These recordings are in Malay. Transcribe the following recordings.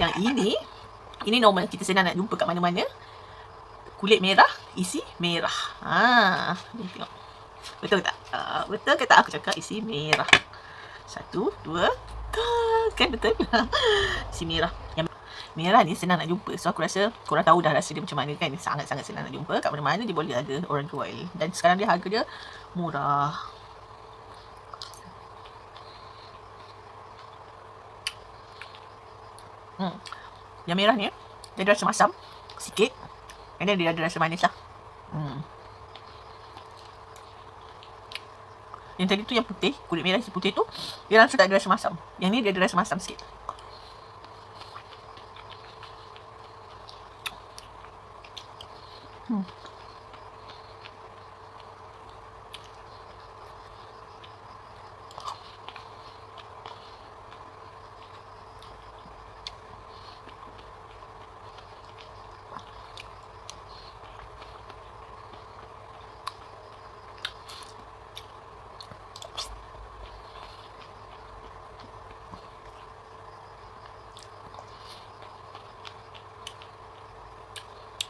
Yang ini normal, kita senang nak jumpa kat mana-mana. Kulit merah, isi merah. Ni tengok. Betul tak? Betul ke tak aku cakap isi merah? 1, 2, kan betul? Isi merah. Yang merah ni senang nak jumpa. So aku rasa korang tahu dah rasa dia macam mana kan. Sangat-sangat senang nak jumpa. Kat mana-mana dia boleh ada orang jual. Dan sekarang dia harga dia murah. Yang merah ni dia ada rasa masam sikit. And then dia ada rasa manis lah. Yang tadi tu yang putih, kulit merah si putih tu, dia langsung tak ada rasa masam. Yang ni dia ada rasa masam sikit.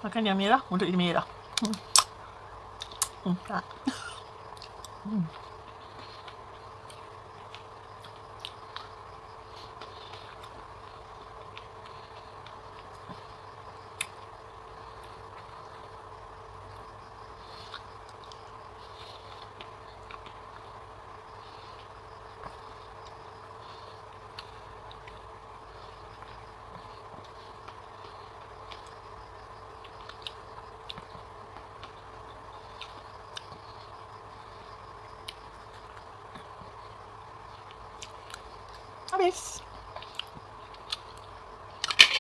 Makan yang merah untuk jadi merah. Tak. Habis.